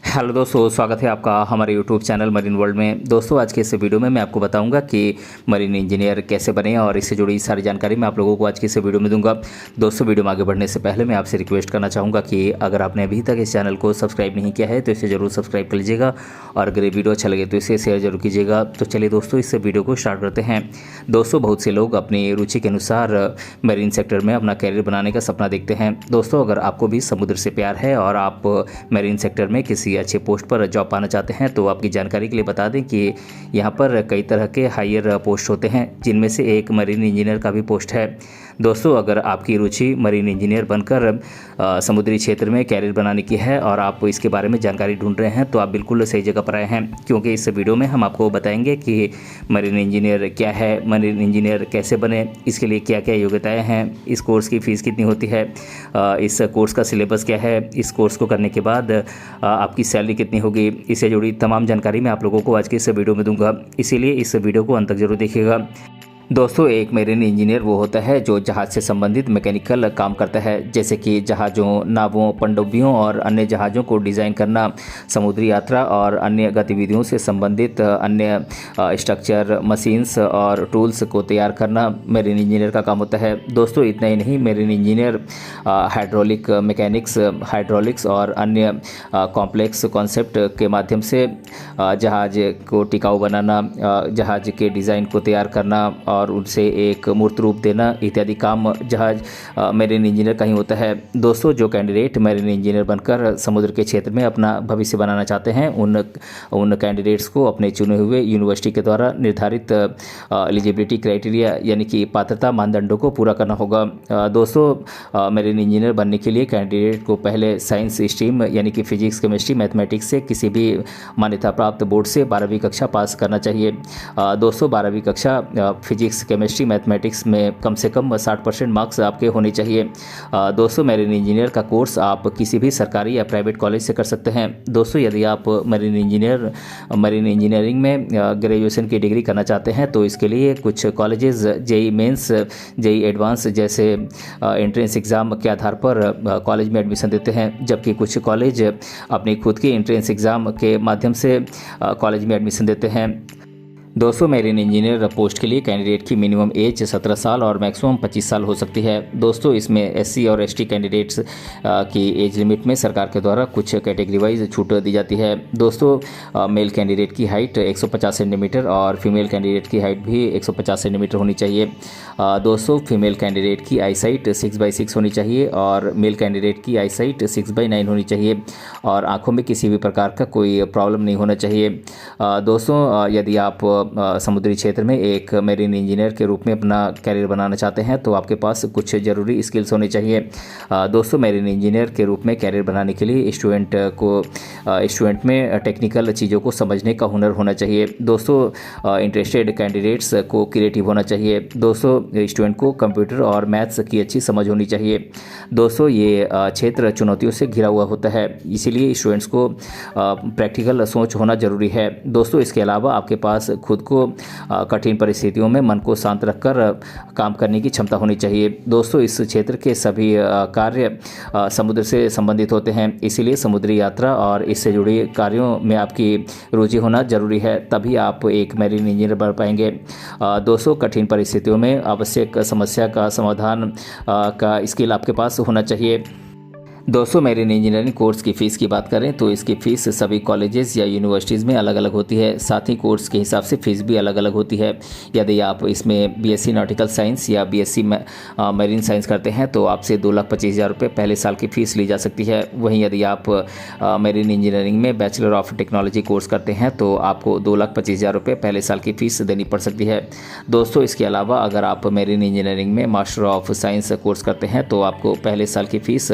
Hello दोस्तों, स्वागत है आपका हमारे यूट्यूब चैनल मरीन वर्ल्ड में। दोस्तों, आज के इस वीडियो में मैं आपको बताऊंगा कि मरीन इंजीनियर कैसे बने और इससे जुड़ी सारी जानकारी मैं आप लोगों को आज के इस वीडियो में दूंगा। दोस्तों, वीडियो में आगे बढ़ने से पहले मैं आपसे रिक्वेस्ट करना चाहूँगा कि अगर आपने अभी तक इस चैनल को सब्सक्राइब नहीं किया है तो इसे ज़रूर सब्सक्राइब कर लीजिएगा और अगर ये वीडियो अच्छा लगे तो इसे शेयर जरूर कीजिएगा। तो चलिए दोस्तों, इस वीडियो को स्टार्ट करते हैं। दोस्तों, बहुत से लोग अपनी रुचि के अनुसार मरीन सेक्टर में अपना कैरियर बनाने का सपना देखते हैं। दोस्तों, अगर आपको भी समुद्र से प्यार है और आप मरीन सेक्टर में किसी अच्छे पोस्ट पर जॉब पाना चाहते हैं तो आपकी जानकारी के लिए बता दें कि यहाँ पर कई तरह के हायर पोस्ट होते हैं, जिनमें से एक मरीन इंजीनियर का भी पोस्ट है। दोस्तों, अगर आपकी रुचि मरीन इंजीनियर बनकर समुद्री क्षेत्र में कैरियर बनाने की है और आप इसके बारे में जानकारी ढूंढ रहे हैं तो आप बिल्कुल सही जगह पर आए हैं, क्योंकि इस वीडियो में हम आपको बताएंगे कि मरीन इंजीनियर क्या है, मरीन इंजीनियर कैसे बने, इसके लिए क्या क्या योग्यताएं हैं, इस कोर्स की फ़ीस कितनी होती है, इस कोर्स का सिलेबस क्या है, इस कोर्स को करने के बाद आपकी सैलरी कितनी होगी। इससे जुड़ी तमाम जानकारी मैं आप लोगों को आज के इस वीडियो में दूंगा, इसीलिए इस वीडियो को अंत तक जरूर देखिएगा। दोस्तों, एक मरीन इंजीनियर वो होता है जो जहाज़ से संबंधित मैकेनिकल काम करता है, जैसे कि जहाज़ों, नावों, पनडुब्बियों और अन्य जहाज़ों को डिज़ाइन करना, समुद्री यात्रा और अन्य गतिविधियों से संबंधित अन्य स्ट्रक्चर, मशीन्स और टूल्स को तैयार करना मरीन इंजीनियर का काम होता है। दोस्तों, इतना ही नहीं, marine engineer hydraulic mechanics, hydraulics और अन्य कॉम्प्लेक्स कॉन्सेप्ट के माध्यम से जहाज़ को टिकाऊ बनाना, जहाज़ के डिज़ाइन को तैयार करना और उनसे एक मूर्त रूप देना इत्यादि काम जहाज मरीन इंजीनियर का ही होता है। दोस्तों, जो कैंडिडेट मरीन इंजीनियर बनकर समुद्र के क्षेत्र में अपना भविष्य बनाना चाहते हैं उन कैंडिडेट्स को अपने चुने हुए यूनिवर्सिटी के द्वारा निर्धारित एलिजिबिलिटी क्राइटेरिया यानी कि पात्रता मानदंडों को पूरा करना होगा। दोस्तों, मरीन इंजीनियर बनने के लिए कैंडिडेट को पहले साइंस स्ट्रीम यानी कि फिजिक्स, केमिस्ट्री, मैथमेटिक्स से किसी भी मान्यता प्राप्त बोर्ड से 12वीं कक्षा पास करना चाहिए। दोस्तों, 12वीं कक्षा फिजिक्स, केमिस्ट्री, मैथमेटिक्स में कम से कम 60% मार्क्स आपके होने चाहिए। दोस्तों, मरीन इंजीनियर का कोर्स आप किसी भी सरकारी या प्राइवेट कॉलेज से कर सकते हैं। दोस्तों, यदि आप मरीन इंजीनियरिंग में ग्रेजुएशन की डिग्री करना चाहते हैं तो इसके लिए कुछ colleges JEE mains, JEE advance जैसे एंट्रेंस एग्ज़ाम के आधार पर कॉलेज में एडमिशन देते हैं, जबकि कुछ कॉलेज अपनी खुद की एंट्रेंस एग्ज़ाम के माध्यम से कॉलेज में एडमिशन देते हैं। दोस्तों, मरीन इंजीनियर पोस्ट के लिए कैंडिडेट की मिनिमम एज 17 साल और मैक्सिमम 25 साल हो सकती है। दोस्तों, इसमें एससी और एसटी कैंडिडेट्स की एज लिमिट में सरकार के द्वारा कुछ कैटेगरी वाइज छूट दी जाती है। दोस्तों, मेल कैंडिडेट की हाइट 150 सेंटीमीटर और फीमेल कैंडिडेट की हाइट भी 150 सेंटीमीटर होनी चाहिए। दोस्तों, फीमेल कैंडिडेट की आई साइट 6/6 होनी चाहिए और मेल कैंडिडेट की आई साइट 6/9 होनी चाहिए और आँखों में किसी भी प्रकार का कोई प्रॉब्लम नहीं होना चाहिए। दोस्तों, यदि आप समुद्री क्षेत्र में एक मरीन इंजीनियर के रूप में अपना कैरियर बनाना चाहते हैं तो आपके पास कुछ ज़रूरी स्किल्स होने चाहिए। दोस्तों, मरीन इंजीनियर के रूप में कैरियर बनाने के लिए स्टूडेंट में टेक्निकल चीज़ों को समझने का हुनर होना चाहिए। दोस्तों, इंटरेस्टेड कैंडिडेट्स को क्रिएटिव होना चाहिए। दोस्तों, स्टूडेंट को कंप्यूटर और मैथ्स की अच्छी समझ होनी चाहिए। दोस्तों, ये क्षेत्र चुनौतियों से घिरा हुआ होता है, इसीलिए स्टूडेंट्स को प्रैक्टिकल सोच होना ज़रूरी है। दोस्तों, इसके अलावा आपके पास खुद को कठिन परिस्थितियों में मन को शांत रखकर काम करने की क्षमता होनी चाहिए। दोस्तों, इस क्षेत्र के सभी कार्य समुद्र से संबंधित होते हैं, इसीलिए समुद्री यात्रा और इससे जुड़े कार्यों में आपकी रुचि होना जरूरी है, तभी आप एक मरीन इंजीनियर बन पाएंगे। दोस्तों, कठिन परिस्थितियों में आवश्यक समस्या का समाधान का स्किल आपके पास होना चाहिए। दोस्तों, मरीन इंजीनियरिंग कोर्स की फ़ीस की बात करें तो इसकी फ़ीस सभी कॉलेजेस या यूनिवर्सिटीज़ में अलग अलग होती है, साथ ही कोर्स के हिसाब से फ़ीस भी अलग अलग होती है। यदि आप इसमें बीएससी नॉटिकल साइंस या बीएससी मरीन साइंस करते हैं तो आपसे 2,25,000 रुपये पहले साल की फ़ीस ली जा सकती है। वहीं यदि आप मरीन इंजीनियरिंग में बैचलर ऑफ टेक्नोलॉजी कोर्स करते हैं तो आपको 2,25,000 रुपये पहले साल की फ़ीस देनी पड़ सकती है। दोस्तों, इसके अलावा अगर आप मरीन इंजीनियरिंग में मास्टर ऑफ साइंस कोर्स करते हैं तो आपको पहले साल की फ़ीस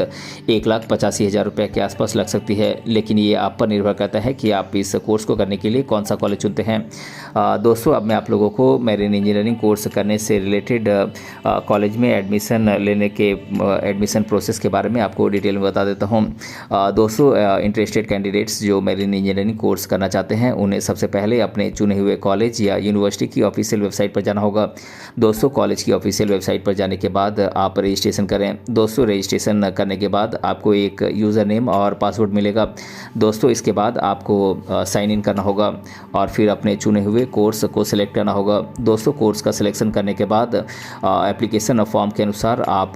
1,85,000 रुपये के आसपास लग सकती है, लेकिन ये आप पर निर्भर करता है कि आप इस कोर्स को करने के लिए कौन सा कॉलेज चुनते हैं। दोस्तों, अब मैं आप लोगों को मरीन इंजीनियरिंग कोर्स करने से रिलेटेड कॉलेज में एडमिशन लेने के एडमिशन प्रोसेस के बारे में आपको डिटेल में बता देता हूँ। दोस्तों, इंटरेस्टेड कैंडिडेट्स जो मरीन इंजीनियरिंग कोर्स करना चाहते हैं उन्हें सबसे पहले अपने चुने हुए कॉलेज या यूनिवर्सिटी की ऑफिशियल वेबसाइट पर जाना होगा। दोस्तों, कॉलेज की ऑफिशियल वेबसाइट पर जाने के बाद आप रजिस्ट्रेशन करें। दोस्तों, रजिस्ट्रेशन करने के बाद आप आपको एक यूज़र नेम और पासवर्ड मिलेगा। दोस्तों इसके बाद आपको साइन इन करना होगा और फिर अपने चुने हुए कोर्स को सिलेक्ट करना होगा। दोस्तों कोर्स का सिलेक्शन करने के बाद एप्लीकेशन फॉर्म के अनुसार आप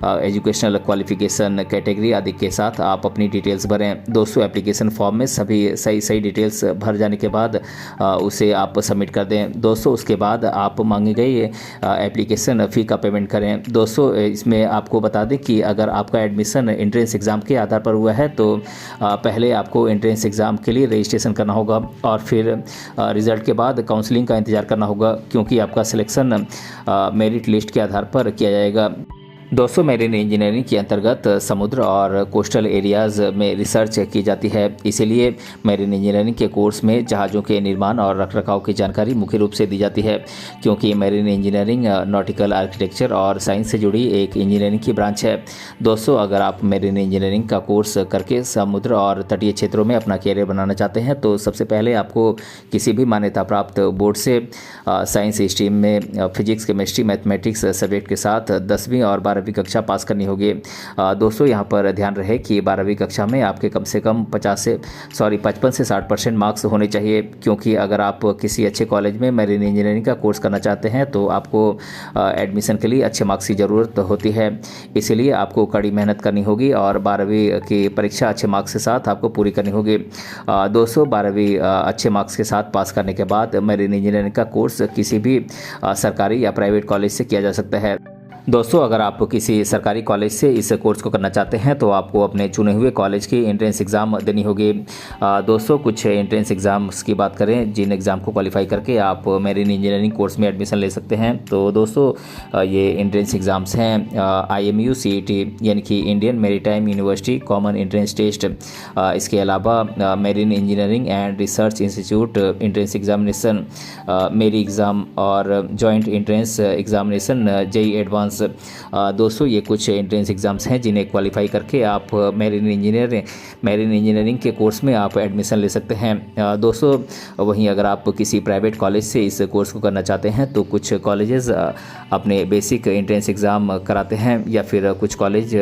एजुकेशनल क्वालिफिकेशन, कैटेगरी आदि के साथ आप अपनी डिटेल्स भरें। दोस्तों एप्लीकेशन फॉर्म में सभी सही डिटेल्स भर जाने के बाद उसे आप सबमिट कर दें। दोस्तों उसके बाद आप मांगी गई एप्लीकेशन फ़ी का पेमेंट करें। दोस्तों इसमें आपको बता दें कि अगर आपका एडमिशन एंट्रेंस एग्ज़ाम के आधार पर हुआ है तो पहले आपको एंट्रेंस एग्ज़ाम के लिए रजिस्ट्रेशन करना होगा और फिर रिज़ल्ट के बाद काउंसलिंग का इंतज़ार करना होगा, क्योंकि आपका सिलेक्शन मेरिट लिस्ट के आधार पर किया जाएगा। दोस्तों मैरीन इंजीनियरिंग के अंतर्गत समुद्र और कोस्टल एरियाज़ में रिसर्च की जाती है, इसीलिए मैरीन इंजीनियरिंग के कोर्स में जहाज़ों के निर्माण और रखरखाव की जानकारी मुख्य रूप से दी जाती है, क्योंकि मैरीन इंजीनियरिंग नॉटिकल आर्किटेक्चर और साइंस से जुड़ी एक इंजीनियरिंग की ब्रांच है। दोस्तों अगर आप मैरीन इंजीनियरिंग का कोर्स करके समुद्र और तटीय क्षेत्रों में अपना कैरियर बनाना चाहते हैं तो सबसे पहले आपको किसी भी मान्यता प्राप्त बोर्ड से साइंस स्ट्रीम में फिजिक्स, केमिस्ट्री, मैथमेटिक्स सब्जेक्ट के साथ 10वीं और 12वीं कक्षा पास करनी होगी। दोस्तों यहाँ पर ध्यान रहे कि 12वीं कक्षा में आपके कम से कम 55 से 60% मार्क्स होने चाहिए, क्योंकि अगर आप किसी अच्छे कॉलेज में मैरीन इंजीनियरिंग का कोर्स करना चाहते हैं तो आपको एडमिशन के लिए अच्छे मार्क्स की ज़रूरत होती है। इसीलिए आपको कड़ी मेहनत करनी होगी और 12वीं की परीक्षा अच्छे मार्क्स के साथ आपको पूरी करनी होगी। दोस्तों 12वीं अच्छे मार्क्स के साथ पास करने के बाद मैरीन इंजीनियरिंग का कोर्स किसी भी सरकारी या प्राइवेट कॉलेज से किया जा सकता है। दोस्तों अगर आप किसी सरकारी कॉलेज से इस कोर्स को करना चाहते हैं तो आपको अपने चुने हुए कॉलेज की एंट्रेंस एग्ज़ाम देनी होगी। दोस्तों कुछ एंट्रेंस एग्ज़ाम्स की बात करें जिन एग्ज़ाम को क्वालिफाई करके आप मैरीन इंजीनियरिंग कोर्स में एडमिशन ले सकते हैं, तो दोस्तों ये एंट्रेंस एग्ज़ाम्स हैं IMU CET यानी कि Indian maritime university common entrance test. इसके अलावा marine engineering and research institute entrance examination, MERI exam और joint entrance examination JEE advance. दोस्तों ये कुछ एंट्रेंस एग्ज़ाम्स हैं जिन्हें क्वालिफाई करके आप मैरीन इंजीनियरिंग के कोर्स में आप एडमिशन ले सकते हैं। दोस्तों वहीं अगर आप किसी प्राइवेट कॉलेज से इस कोर्स को करना चाहते हैं तो कुछ कॉलेजेस अपने बेसिक एंट्रेंस एग्ज़ाम कराते हैं या फिर कुछ कॉलेज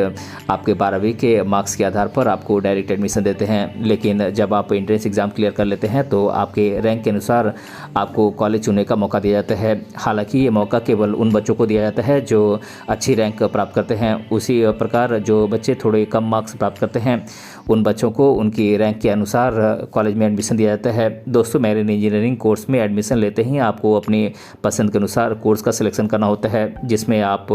आपके 12वीं के मार्क्स के आधार पर आपको डायरेक्ट एडमिशन देते हैं। लेकिन जब आप एंट्रेंस एग्ज़ाम क्लियर कर लेते हैं तो आपके रैंक के अनुसार आपको कॉलेज चुनने का मौका दिया जाता है। हालांकि ये मौका केवल उन बच्चों को दिया जाता है जो अच्छी रैंक प्राप्त करते हैं। उसी प्रकार जो बच्चे थोड़े कम मार्क्स प्राप्त करते हैं उन बच्चों को उनकी रैंक के अनुसार कॉलेज में एडमिशन दिया जाता है। दोस्तों मैरीन इंजीनियरिंग कोर्स में एडमिशन लेते ही आपको अपनी पसंद के अनुसार कोर्स का सिलेक्शन करना होता है, जिसमें आप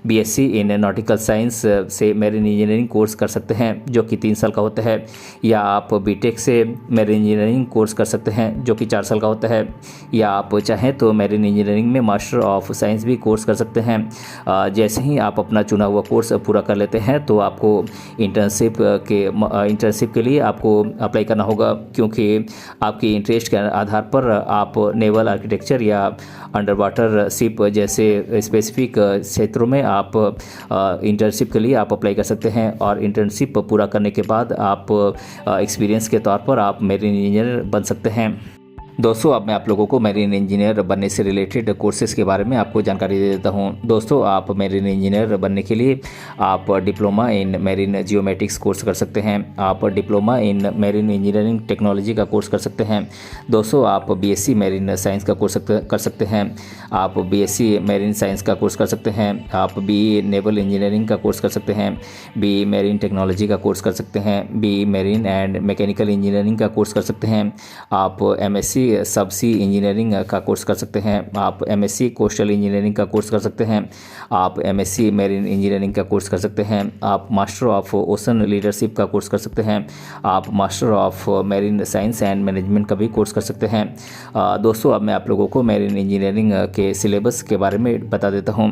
BSc इन नॉटिकल साइंस से मैरीन इंजीनियरिंग कोर्स कर सकते हैं जो कि 3 साल का होता है, या आप BTech से मैरीन इंजीनियरिंग कोर्स कर सकते हैं जो कि 4 साल का होता है, या आप चाहें तो मैरीन इंजीनियरिंग में मास्टर ऑफ साइंस भी कोर्स कर सकते हैं। जैसे ही आप अपना चुना हुआ कोर्स पूरा कर लेते हैं तो आपको इंटर्नशिप के लिए आपको अप्लाई करना होगा, क्योंकि आपकी इंटरेस्ट के आधार पर आप नेवल आर्किटेक्चर या अंडर वाटर शिप जैसे स्पेसिफिक क्षेत्रों में आप इंटर्नशिप के लिए आप अप्लाई कर सकते हैं और इंटर्नशिप पूरा करने के बाद आप एक्सपीरियंस के तौर पर आप मैरीन इंजीनियर बन सकते हैं। दोस्तों अब मैं आप लोगों को मैरीन इंजीनियर बनने से रिलेटेड कोर्सेज़ के बारे में आपको जानकारी दे देता हूं। दोस्तों आप मैरीन इंजीनियर बनने के लिए आप diploma in marine geomatics course कर सकते हैं, आप diploma in marine engineering technology का कोर्स कर सकते हैं। दोस्तों आप BSc मैरीन साइंस का कोर्स कर सकते हैं, आप BSc मैरीन साइंस का कोर्स कर सकते हैं, आप BE नेवल इंजीनियरिंग का कोर्स कर सकते हैं, BE मैरीन टेक्नोलॉजी का कोर्स कर सकते हैं, BE marine and mechanical engineering का कोर्स कर सकते हैं, आप MSc सबसी इंजीनियरिंग का कोर्स कर सकते हैं, आप MSc कोस्टल इंजीनियरिंग का कोर्स कर सकते हैं, आप MSc मैरीन इंजीनियरिंग का कोर्स कर सकते हैं, आप मास्टर ऑफ ओशन लीडरशिप का कोर्स कर सकते हैं, आप master of marine science and management का भी कोर्स कर सकते हैं। दोस्तों अब मैं आप लोगों को मैरीन इंजीनियरिंग के सिलेबस के बारे में बता देता हूँ।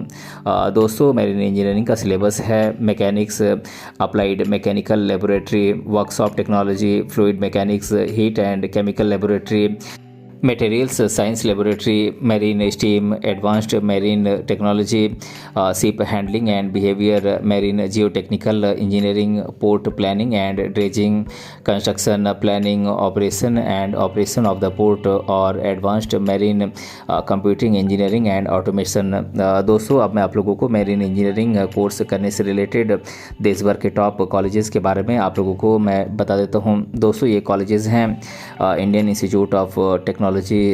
दोस्तों मैरीन इंजीनियरिंग का सिलेबस है mechanics, applied mechanical laboratory, workshop technology, fluid mechanics, heat and chemical laboratory, materials science laboratory, marine steam, advanced marine technology, ship handling and behaviour, marine geotechnical engineering, port planning and dredging, construction planning, operation of the port और advanced marine computing engineering and automation. दोस्तों, अब मैं आप लोगों को marine engineering course करने से related देश भर के टॉप कॉलेजेस के बारे में आप लोगों को मैं बता देता हूँ। दोस्तों, ये कॉलेजेस हैं Indian Institute of Technology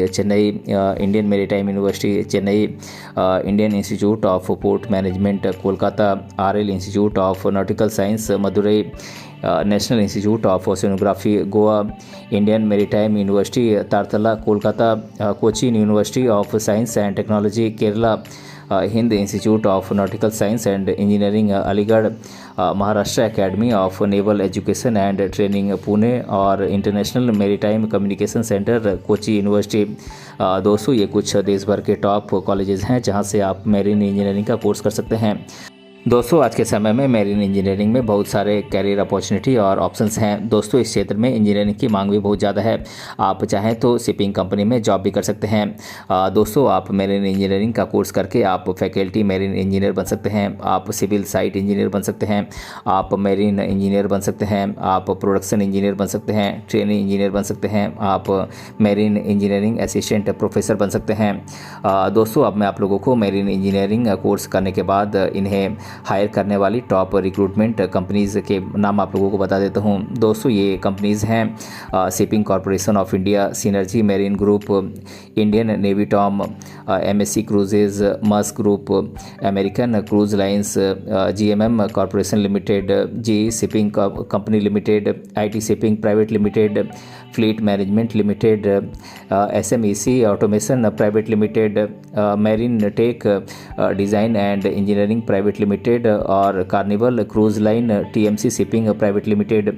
Chennai, Indian maritime University Chennai, Indian Institute of Port Management Kolkata, RL Institute of Nautical Science Madurai, National Institute of Oceanography Goa, Indian maritime University Taratala Kolkata, Cochin University of Science and Technology Kerala, Hind Institute of Nautical Science and Engineering Aligarh, Maharashtra Academy of Naval Education and Training Pune और International Maritime Communication Centre Kochi University. दोस्तों, ये कुछ देश भर के top colleges हैं जहां से आप मैरीन इंजीनियरिंग का कोर्स कर सकते हैं। दोस्तों, आज के समय में मैरीन इंजीनियरिंग में बहुत सारे कैरियर अपॉर्चुनिटी और ऑप्शंस हैं। दोस्तों, इस क्षेत्र में इंजीनियरिंग की मांग भी बहुत ज़्यादा है। आप चाहें तो शिपिंग कंपनी में जॉब भी कर सकते हैं। दोस्तों, आप मैरीन इंजीनियरिंग का कोर्स करके आप फैकल्टी मैरीन इंजीनियर बन सकते हैं, आप सिविल साइट इंजीनियर बन सकते हैं, आप मैरीन इंजीनियर बन सकते हैं, आप प्रोडक्शन इंजीनियर बन सकते हैं, ट्रेनिंग इंजीनियर बन सकते हैं, आप मैरीन इंजीनियरिंग असिस्टेंट प्रोफेसर बन सकते हैं। दोस्तों, अब मैं आप लोगों को मैरीन इंजीनियरिंग कोर्स करने के बाद इन्हें हायर करने वाली टॉप रिक्रूटमेंट कंपनीज़ के नाम आप लोगों को बता देता हूँ। दोस्तों, ये कंपनीज़ हैं Shipping Corporation of India, Synergy Marine Group, Indian Navy Tom, MSC Cruises, Maersk Group, American Cruise Lines, GMM Corporation Limited, G Shipping Company Limited, IT Shipping Private Limited, Fleet Management Limited, SMEC Automation Private Limited, Marine Tech Design and Engineering Private Limited और Carnival Cruise Line TMC Shipping Private Limited.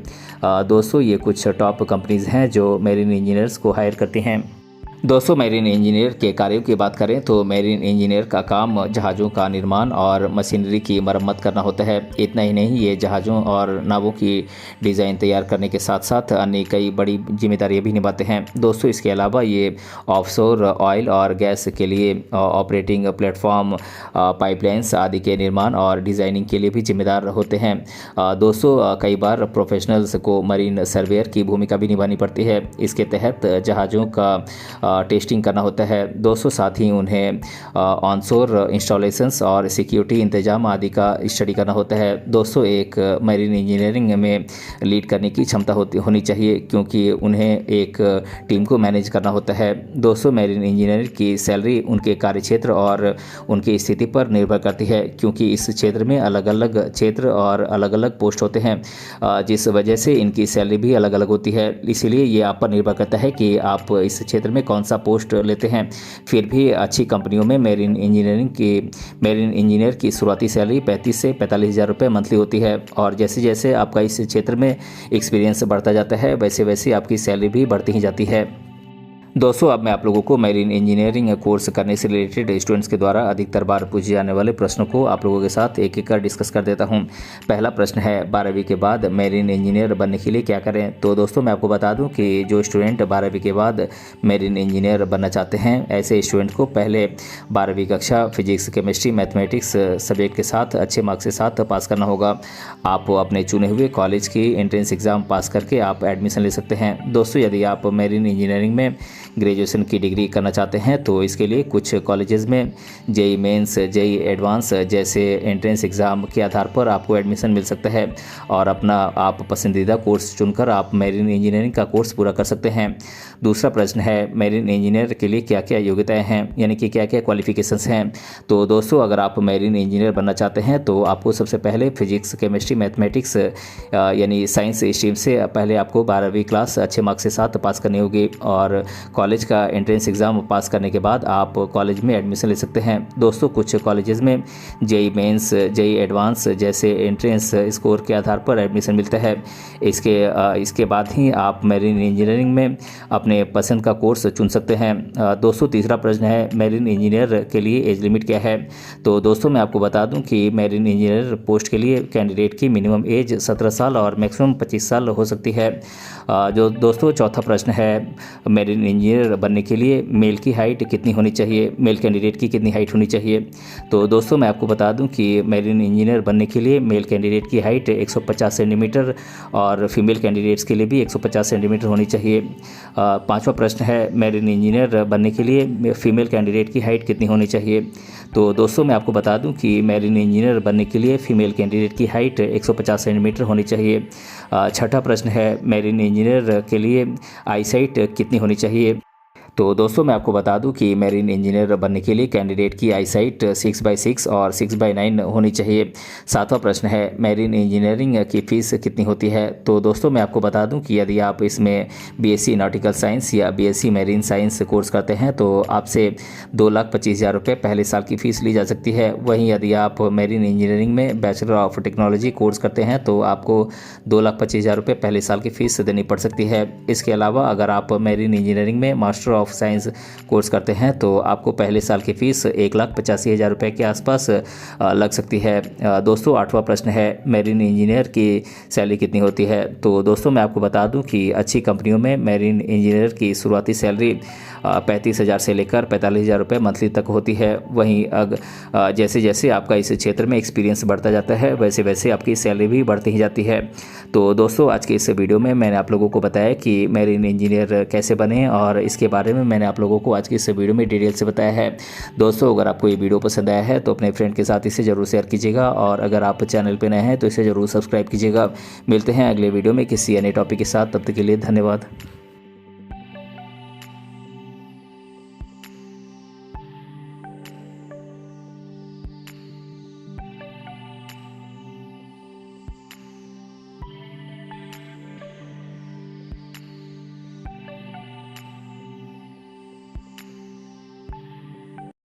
दोस्तों, ये कुछ top companies हैं जो marine engineers को higher करती हैं। दोस्तों, मैरीन इंजीनियर के कार्यों की बात करें तो मैरीन इंजीनियर का काम जहाज़ों का निर्माण और मशीनरी की मरम्मत करना होता है। इतना ही नहीं, ये जहाज़ों और नावों की डिज़ाइन तैयार करने के साथ साथ अन्य कई बड़ी जिम्मेदारियां भी निभाते हैं। दोस्तों, इसके अलावा ये ऑफशोर ऑयल और गैस के लिए ऑपरेटिंग प्लेटफॉर्म, पाइपलाइंस आदि के निर्माण और डिज़ाइनिंग के लिए भी जिम्मेदार होते हैं। दोस्तों, कई बार प्रोफेशनल्स को मरीन सर्वेयर की भूमिका भी निभानी पड़ती है। इसके तहत जहाज़ों का टेस्टिंग करना होता है। दोस्तों, साथ ही उन्हें ऑनशोर इंस्टॉलेशंस और सिक्योरिटी इंतजाम आदि का स्टडी करना होता है। दोस्तों, एक मैरीन इंजीनियरिंग में लीड करने की क्षमता होनी चाहिए क्योंकि उन्हें एक टीम को मैनेज करना होता है। दोस्तों, मैरीन इंजीनियर की सैलरी उनके कार्यक्षेत्र और उनकी स्थिति पर निर्भर करती है क्योंकि इस क्षेत्र में अलग अलग क्षेत्र और अलग अलग पोस्ट होते हैं, जिस वजह से इनकी सैलरी भी अलग अलग होती है। इसीलिए ये आप पर निर्भर करता है कि आप इस क्षेत्र में कौन सा पोस्ट लेते हैं। फिर भी अच्छी कंपनियों में मैरीन इंजीनियर की शुरुआती सैलरी 35 से 45 हज़ार रुपये मंथली होती है और जैसे जैसे आपका इस क्षेत्र में एक्सपीरियंस बढ़ता जाता है वैसे वैसे आपकी सैलरी भी बढ़ती ही जाती है। दोस्तों, अब मैं आप लोगों को मैरीन इंजीनियरिंग कोर्स करने से रिलेटेड स्टूडेंट्स के द्वारा अधिकतर बार पूछे जाने वाले प्रश्नों को आप लोगों के साथ एक एक कर डिस्कस कर देता हूं। पहला प्रश्न है, 12वीं के बाद मैरीन इंजीनियर बनने के लिए क्या करें। तो दोस्तों, मैं आपको बता दूं कि जो स्टूडेंट 12वीं के बाद मैरीन इंजीनियर बनना चाहते हैं ऐसे स्टूडेंट को पहले 12वीं कक्षा फिजिक्स, केमिस्ट्री, मैथमेटिक्स सब्जेक्ट के साथ अच्छे मार्क्स के साथ पास करना होगा। आप अपने चुने हुए कॉलेज की एंट्रेंस एग्ज़ाम पास करके आप एडमिशन ले सकते हैं। दोस्तों, यदि आप मैरीन इंजीनियरिंग में ग्रेजुएशन की डिग्री करना चाहते हैं तो इसके लिए कुछ कॉलेजेस में जेई मेंस, जेई एडवांस जैसे एंट्रेंस एग्ज़ाम के आधार पर आपको एडमिशन मिल सकता है और अपना आप पसंदीदा कोर्स चुनकर आप मैरीन इंजीनियरिंग का कोर्स पूरा कर सकते हैं। दूसरा प्रश्न है, मैरीन इंजीनियर के लिए क्या क्या योग्यताएं हैं, यानी कि क्या क्या क्वालिफिकेशंस हैं। तो दोस्तों, अगर आप मैरीन इंजीनियर बनना चाहते हैं तो आपको सबसे पहले फिजिक्स, केमिस्ट्री, मैथमेटिक्स यानी साइंस स्ट्रीम से पहले आपको 12वीं क्लास अच्छे मार्क्स के साथ पास करनी होगी और कॉलेज का एंट्रेंस एग्ज़ाम पास करने के बाद आप कॉलेज में एडमिशन ले सकते हैं। दोस्तों, कुछ कॉलेजेस में जेई मेंस, जेई एडवांस जैसे एंट्रेंस स्कोर के आधार पर एडमिशन मिलता है। इसके बाद ही आप मैरीन इंजीनियरिंग में अपने पसंद का कोर्स चुन सकते हैं। दोस्तों, तीसरा प्रश्न है, मैरीन इंजीनियर के लिए एज लिमिट क्या है। तो दोस्तों, मैं आपको बता दूं कि मैरीन इंजीनियर पोस्ट के लिए कैंडिडेट की मिनिमम एज 17 साल और मैक्सिमम 25 साल हो सकती है। जो दोस्तों, चौथा प्रश्न है, मैरीन इंजीनियर बनने के लिए मेल की हाइट कितनी होनी चाहिए, मेल कैंडिडेट की कितनी हाइट होनी चाहिए। तो दोस्तों मैं आपको बता दूं कि मैरीन इंजीनियर बनने के लिए मेल कैंडिडेट की हाइट 150 सेंटीमीटर और फीमेल कैंडिडेट्स के लिए भी 150 सेंटीमीटर होनी चाहिए। पांचवा प्रश्न है, मैरीन इंजीनियर बनने के लिए फीमेल कैंडिडेट की हाइट कितनी होनी चाहिए। तो दोस्तों मैं आपको बता दूं कि मैरीन इंजीनियर बनने के लिए फीमेल कैंडिडेट की हाइट 150 सेंटीमीटर होनी चाहिए। छठा प्रश्न है, मैरीन इंजीनियर के लिए आईसाइट कितनी होनी चाहिए। तो दोस्तों मैं आपको बता दूं कि मैरीन इंजीनियर बनने के लिए कैंडिडेट की आईसाइट 6/6 और 6/9 होनी चाहिए। सातवां प्रश्न है, मैरीन इंजीनियरिंग की फ़ीस कितनी होती है। तो दोस्तों मैं आपको बता दूं कि यदि आप इसमें बीएससी नॉटिकल साइंस या बीएससी मैरीन साइंस कोर्स करते हैं तो आपसे 2,25,000 रुपये पहले साल की फ़ीस ली जा सकती है। वहीं यदि आप मैरीन इंजीनियरिंग में बैचलर ऑफ टेक्नोलॉजी कोर्स करते हैं तो आपको 2,25,000 रुपये पहले साल की फ़ीस देनी पड़ सकती है। इसके अलावा अगर आप मैरीन इंजीनियरिंग में मास्टर ऑफ साइंस कोर्स करते हैं तो आपको पहले साल की फ़ीस 1,85,000 रुपये के आसपास लग सकती है। दोस्तों आठवां प्रश्न है, मैरीन इंजीनियर की सैलरी कितनी होती है। तो दोस्तों मैं आपको बता दूं कि अच्छी कंपनियों में मैरीन इंजीनियर की शुरुआती सैलरी 35,000 से लेकर 45,000 रुपये मंथली तक होती है। वहीं जैसे जैसे आपका इस क्षेत्र में एक्सपीरियंस बढ़ता जाता है वैसे वैसे आपकी सैलरी भी बढ़ती ही जाती है। तो दोस्तों आज के इस वीडियो में मैंने आप लोगों को बताया कि मैरीन इंजीनियर कैसे बने और इसके बारे में मैंने आप लोगों को आज की इस वीडियो में डिटेल से बताया है। दोस्तों अगर आपको ये वीडियो पसंद आया है तो अपने फ्रेंड के साथ इसे ज़रूर शेयर कीजिएगा और अगर आप चैनल पर नए हैं तो इसे ज़रूर सब्सक्राइब कीजिएगा। मिलते हैं अगले वीडियो में किसी अन्य टॉपिक के साथ, तब तक के लिए धन्यवाद।